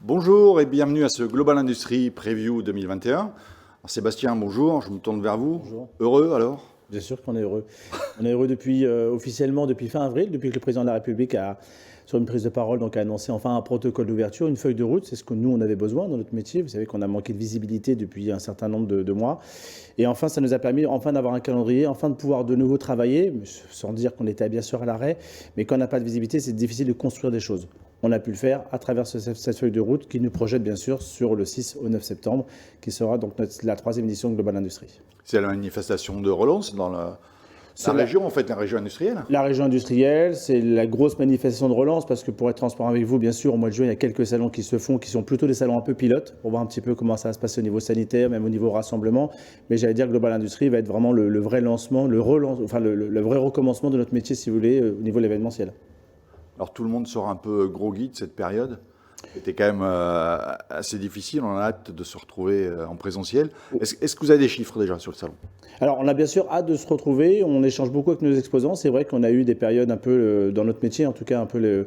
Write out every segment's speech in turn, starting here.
Bonjour et bienvenue à ce Global Industry Preview 2021. Alors Sébastien, bonjour, je me tourne vers vous. Bonjour. Heureux alors? Bien sûr qu'on est heureux. On est heureux depuis, officiellement depuis fin avril, depuis que le président de la République sur une prise de parole, a annoncé enfin un protocole d'ouverture, une feuille de route. C'est ce que nous, on avait besoin dans notre métier. Vous savez qu'on a manqué de visibilité depuis un certain nombre de mois. Et enfin, ça nous a permis enfin d'avoir un calendrier, enfin de pouvoir de nouveau travailler, sans dire qu'on était bien sûr à l'arrêt. Mais quand on n'a pas de visibilité, c'est difficile de construire des choses. On a pu le faire à travers cette feuille de route qui nous projette bien sûr sur le 6 au 9 septembre, qui sera donc la 3e édition de Global Industry. C'est la manifestation de relance dans la région, en fait, la région industrielle. La région industrielle, c'est la grosse manifestation de relance parce que pour être transparent avec vous, bien sûr, au mois de juin, il y a quelques salons qui se font, qui sont plutôt des salons un peu pilotes pour voir un petit peu comment ça va se passer au niveau sanitaire, même au niveau rassemblement. Mais j'allais dire que Global Industry va être vraiment le vrai lancement, le vrai recommencement de notre métier, si vous voulez, au niveau de l'événementiel. Alors tout le monde sera un peu groggy de cette période. C'était quand même assez difficile, on a hâte de se retrouver en présentiel. Est-ce que vous avez des chiffres déjà sur le salon? Alors, on a bien sûr hâte de se retrouver. On échange beaucoup avec nos exposants. C'est vrai qu'on a eu des périodes un peu, dans notre métier, en tout cas, un peu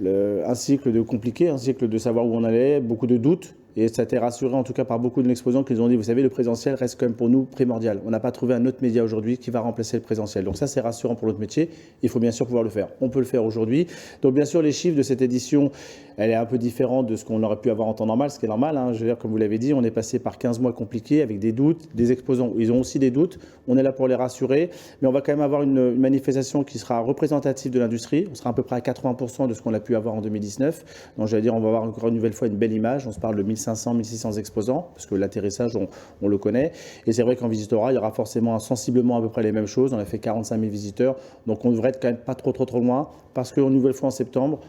un cycle de compliqué, un cycle de savoir où on allait, beaucoup de doutes. Et ça a été rassuré, en tout cas, par beaucoup de nos exposants qui nous ont dit, vous savez, le présentiel reste quand même pour nous primordial. On n'a pas trouvé un autre média aujourd'hui qui va remplacer le présentiel. Donc ça, c'est rassurant pour notre métier. Il faut bien sûr pouvoir le faire. On peut le faire aujourd'hui. Donc bien sûr, les chiffres de cette édition, elle est un peu différente de ce qu'on aurait pu avoir en temps normal, ce qui est normal. Je veux dire, comme vous l'avez dit, on est passé par 15 mois compliqués avec des doutes, des exposants. Ils ont aussi des doutes. On est là pour les rassurer. Mais on va quand même avoir une manifestation qui sera représentative de l'industrie. On sera à peu près à 80% de ce qu'on a pu avoir en 2019. Donc j'allais dire, on va avoir encore une nouvelle fois une belle image. On se parle de 1500, 1600 exposants, parce que l'atterrissage, on le connaît. Et c'est vrai qu'en Visitora, il y aura forcément sensiblement à peu près les mêmes choses. On a fait 45 000 visiteurs. Donc on devrait être quand même pas trop loin, parce qu'une nouvelle fois en septembre,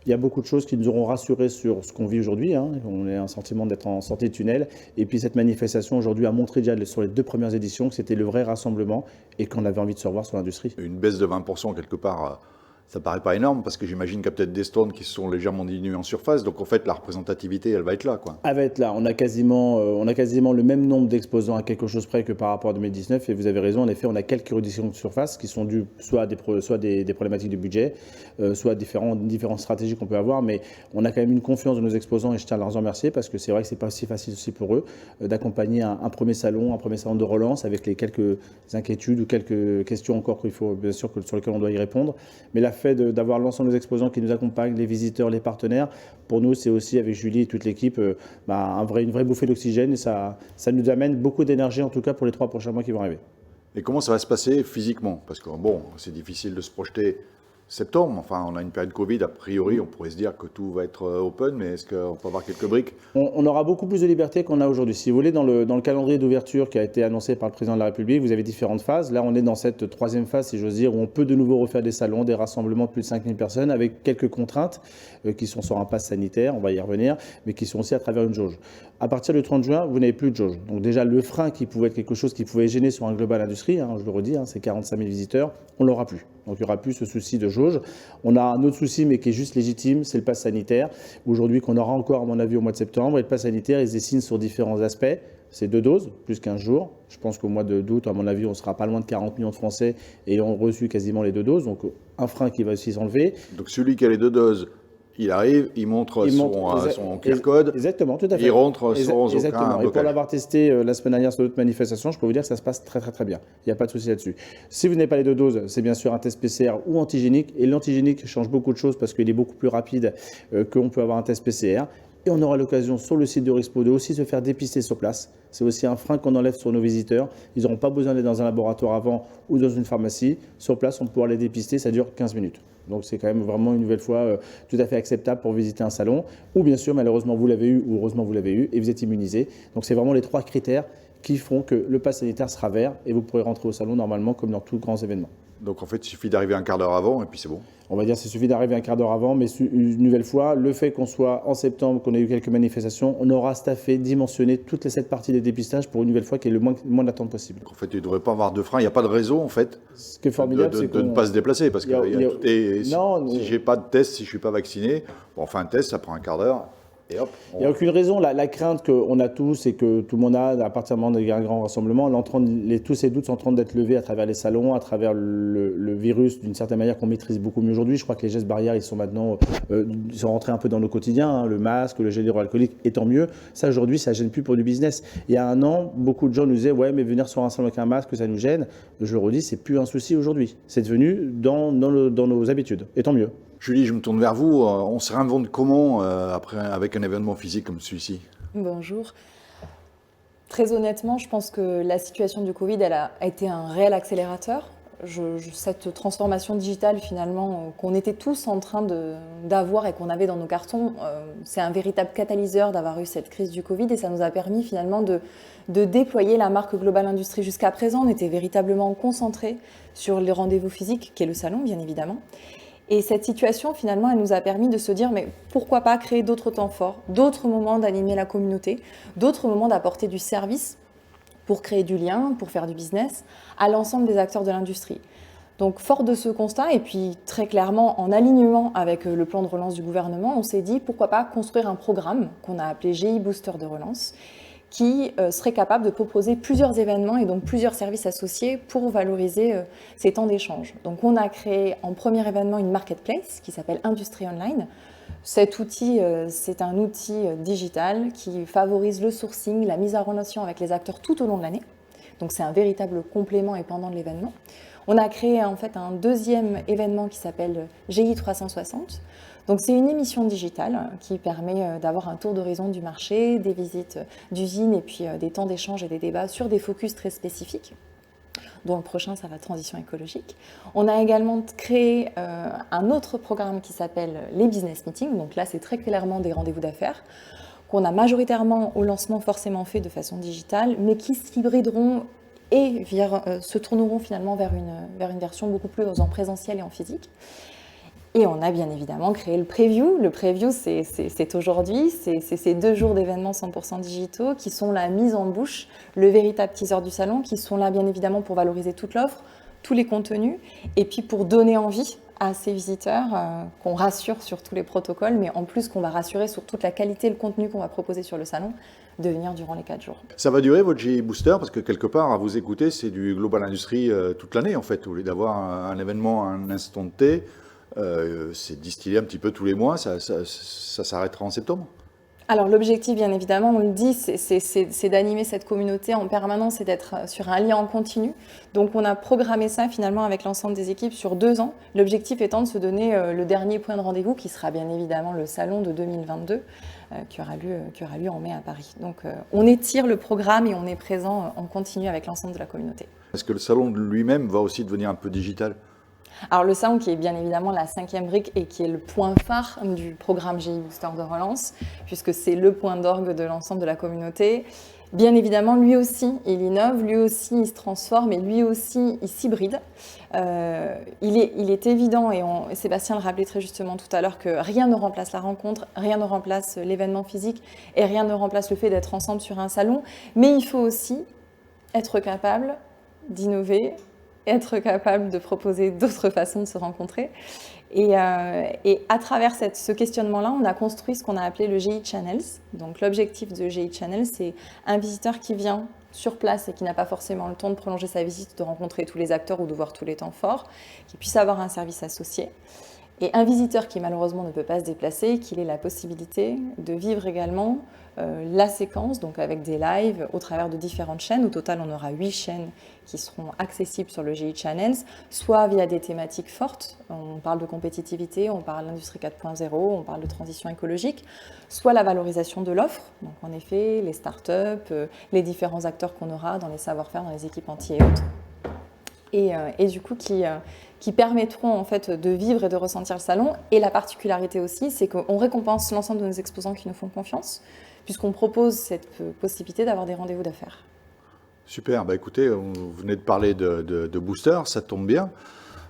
il y a beaucoup de choses qui nous auront rassurés sur ce qu'on vit aujourd'hui. On a un sentiment d'être en sortie de tunnel. Et puis cette manifestation aujourd'hui a montré déjà sur les 2 premières éditions que c'était le vrai rassemblement et qu'on avait envie de se revoir sur l'industrie. Une baisse de 20% quelque part, ça paraît pas énorme parce que j'imagine qu'il y a peut-être des stands qui se sont légèrement diminués en surface. Donc en fait, la représentativité, elle va être là, quoi. Elle va être là. On a quasiment le même nombre d'exposants à quelque chose près que par rapport à 2019. Et vous avez raison, en effet, on a quelques réductions de surface qui sont dues soit à des problématiques de budget, soit à différentes stratégies qu'on peut avoir. Mais on a quand même une confiance de nos exposants et je tiens à leur en remercier parce que c'est vrai que c'est pas si facile aussi pour eux d'accompagner un premier salon de relance avec les quelques inquiétudes ou quelques questions encore qu'il faut, bien sûr, sur lesquelles on doit y répondre. Mais la fait d'avoir l'ensemble des exposants qui nous accompagnent, les visiteurs, les partenaires, pour nous, c'est aussi, avec Julie et toute l'équipe, une vraie bouffée d'oxygène. Et ça nous amène beaucoup d'énergie, en tout cas, pour les 3 prochains mois qui vont arriver. Et comment ça va se passer physiquement? Parce que bon, c'est difficile de se projeter septembre. Enfin, on a une période Covid, a priori, on pourrait se dire que tout va être open, mais est-ce qu'on peut avoir quelques briques? On aura beaucoup plus de liberté qu'on a aujourd'hui. Si vous voulez, dans le calendrier d'ouverture qui a été annoncé par le président de la République, vous avez différentes phases. Là, on est dans cette 3e phase, si j'ose dire, où on peut de nouveau refaire des salons, des rassemblements de plus de 5000 personnes, avec quelques contraintes qui sont sur un pass sanitaire, on va y revenir, mais qui sont aussi à travers une jauge. À partir du 30 juin, vous n'avez plus de jauge. Donc déjà, le frein qui pouvait être quelque chose qui pouvait gêner sur un Global Industry, je le redis, c'est 45 000 visiteurs, on ne l'aura plus. Donc il n'y aura plus ce souci de jauge. On a un autre souci, mais qui est juste légitime, c'est le pass sanitaire. Aujourd'hui, qu'on aura encore, à mon avis, au mois de septembre. Et le pass sanitaire, il se dessine sur différents aspects. C'est 2 doses, plus 15 jours. Je pense qu'au mois d'août, à mon avis, on sera pas loin de 40 millions de Français ayant reçu quasiment les 2 doses. Donc un frein qui va aussi s'enlever. Donc celui qui a les 2 doses, il arrive, il montre son QR code. Exactement, tout à fait. Il rentre sans exactement. aucun blocage. Et pour l'avoir testé la semaine dernière sur d'autres manifestations, je peux vous dire que ça se passe très bien. Il n'y a pas de souci là-dessus. Si vous n'avez pas les 2 doses, c'est bien sûr un test PCR ou antigénique. Et l'antigénique change beaucoup de choses parce qu'il est beaucoup plus rapide qu'on peut avoir un test PCR. Et on aura l'occasion sur le site d'Eurexpo de aussi se faire dépister sur place. C'est aussi un frein qu'on enlève sur nos visiteurs. Ils n'auront pas besoin d'aller dans un laboratoire avant ou dans une pharmacie. Sur place, on pourra les dépister, ça dure 15 minutes. Donc c'est quand même vraiment une nouvelle fois tout à fait acceptable pour visiter un salon. Ou bien sûr, malheureusement, vous l'avez eu ou heureusement, vous l'avez eu et vous êtes immunisé. Donc c'est vraiment les 3 critères qui font que le pass sanitaire sera vert et vous pourrez rentrer au salon normalement comme dans tous grands événements. Donc en fait, il suffit d'arriver un quart d'heure avant et puis c'est bon. On va dire qu'il suffit d'arriver un quart d'heure avant, mais une nouvelle fois, le fait qu'on soit en septembre, qu'on ait eu quelques manifestations, on aura staffé, dimensionné toutes les 7 parties des dépistages pour une nouvelle fois qu'il y ait le moins d'attente possible. Donc en fait, il ne devrait pas avoir de frein, il n'y a pas de raison en fait Ce qui est formidable, c'est de ne pas se déplacer parce que si je n'ai pas de test, si je ne suis pas vacciné, bon, enfin un test, ça prend un quart d'heure. Et hop, Il n'y a aucune raison. La crainte qu'on a tous et que tout le monde a à partir du moment d'un grand rassemblement, tous ces doutes sont en train d'être levés à travers les salons, à travers le virus, d'une certaine manière qu'on maîtrise beaucoup mieux aujourd'hui. Je crois que les gestes barrières, ils sont maintenant ils sont rentrés un peu dans nos quotidiens. Hein. Le masque, le gel hydroalcoolique, et tant mieux. Ça, aujourd'hui, ça ne gêne plus pour du business. Il y a un an, beaucoup de gens nous disaient « Ouais, mais venir sur un salon avec un masque, ça nous gêne ». Je le redis, c'est plus un souci aujourd'hui. C'est devenu dans nos habitudes, et tant mieux. Julie, je me tourne vers vous. On se réinvente comment après, avec un événement physique comme celui-ci? Bonjour. Très honnêtement, je pense que la situation du Covid, elle a été un réel accélérateur. Cette transformation digitale, finalement, qu'on était tous en train d'avoir et qu'on avait dans nos cartons, c'est un véritable catalyseur d'avoir eu cette crise du Covid et ça nous a permis finalement de déployer la marque Global Industries. Jusqu'à présent, on était véritablement concentré sur les rendez-vous physiques, qui est le salon, bien évidemment. Et cette situation, finalement, elle nous a permis de se dire, mais pourquoi pas créer d'autres temps forts, d'autres moments d'animer la communauté, d'autres moments d'apporter du service pour créer du lien, pour faire du business à l'ensemble des acteurs de l'industrie. Donc, fort de ce constat, et puis très clairement en alignement avec le plan de relance du gouvernement, on s'est dit, pourquoi pas construire un programme qu'on a appelé GI Booster de relance, qui serait capable de proposer plusieurs événements et donc plusieurs services associés pour valoriser ces temps d'échange. Donc on a créé en premier événement une marketplace qui s'appelle Industrie Online. Cet outil, c'est un outil digital qui favorise le sourcing, la mise en relation avec les acteurs tout au long de l'année. Donc c'est un véritable complément et pendant de l'événement. On a créé en fait un deuxième événement qui s'appelle GI 360. Donc c'est une émission digitale qui permet d'avoir un tour d'horizon du marché, des visites d'usines et puis des temps d'échange et des débats sur des focus très spécifiques, dont le prochain, ça va être transition écologique. On a également créé un autre programme qui s'appelle les business meetings. Donc là, c'est très clairement des rendez-vous d'affaires qu'on a majoritairement au lancement forcément fait de façon digitale, mais qui s'hybrideront et se tourneront finalement vers une version beaucoup plus en présentiel et en physique. Et on a bien évidemment créé le preview. Le preview, c'est aujourd'hui, c'est ces 2 jours d'événements 100% digitaux qui sont la mise en bouche, le véritable teaser du salon, qui sont là bien évidemment pour valoriser toute l'offre, tous les contenus, et puis pour donner envie à ces visiteurs qu'on rassure sur tous les protocoles, mais en plus qu'on va rassurer sur toute la qualité et le contenu qu'on va proposer sur le salon, de venir durant les 4 jours. Ça va durer votre GI Booster parce que quelque part, à vous écouter, c'est du Global Industries toute l'année en fait. Au lieu d'avoir un événement à un instant T, c'est distillé un petit peu tous les mois, ça s'arrêtera en septembre. Alors l'objectif, bien évidemment, on le dit, c'est d'animer cette communauté en permanence et d'être sur un lien en continu. Donc on a programmé ça finalement avec l'ensemble des équipes sur 2 ans. L'objectif étant de se donner le dernier point de rendez-vous qui sera bien évidemment le salon de 2022 qui aura lieu en mai à Paris. Donc on étire le programme et on est présent en continu avec l'ensemble de la communauté. Est-ce que le salon lui-même va aussi devenir un peu digital ? Alors le salon qui est bien évidemment la 5e brique et qui est le point phare du programme GI Booster de relance, puisque c'est le point d'orgue de l'ensemble de la communauté. Bien évidemment, lui aussi, il innove, lui aussi, il se transforme et lui aussi, il s'hybride. Il est évident, et Sébastien le rappelait très justement tout à l'heure, que rien ne remplace la rencontre, rien ne remplace l'événement physique et rien ne remplace le fait d'être ensemble sur un salon. Mais il faut aussi être capable d'innover, être capable de proposer d'autres façons de se rencontrer. Et à travers ce questionnement-là, on a construit ce qu'on a appelé le GI Channels. Donc l'objectif de GI Channels, c'est un visiteur qui vient sur place et qui n'a pas forcément le temps de prolonger sa visite, de rencontrer tous les acteurs ou de voir tous les temps forts, qui puisse avoir un service associé. Et un visiteur qui malheureusement ne peut pas se déplacer, qu'il ait la possibilité de vivre également la séquence, donc avec des lives au travers de différentes chaînes. Au total, on aura 8 chaînes qui seront accessibles sur le GI Channels, soit via des thématiques fortes, on parle de compétitivité, on parle d'industrie 4.0, on parle de transition écologique, soit la valorisation de l'offre, donc en effet les startups, les différents acteurs qu'on aura dans les savoir-faire, dans les équipes entières et autres. Et du coup qui permettront en fait de vivre et de ressentir le salon. Et la particularité aussi, c'est qu'on récompense l'ensemble de nos exposants qui nous font confiance, puisqu'on propose cette possibilité d'avoir des rendez-vous d'affaires. Super, bah écoutez, vous venez de parler de booster, ça tombe bien,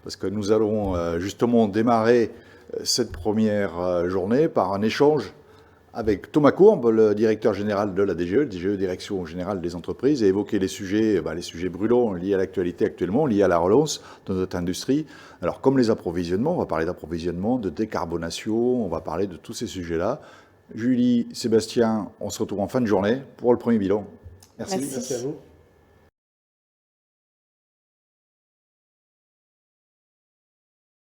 parce que nous allons justement démarrer cette première journée par un échange avec Thomas Courbe, le directeur général de la DGE, Direction Générale des Entreprises, et évoquer les sujets brûlants liés à l'actualité actuellement, liés à la relance de notre industrie. Alors comme les approvisionnements, on va parler d'approvisionnement, de décarbonation, on va parler de tous ces sujets-là. Julie, Sébastien, on se retrouve en fin de journée pour le premier bilan. Merci. Merci. Merci à vous.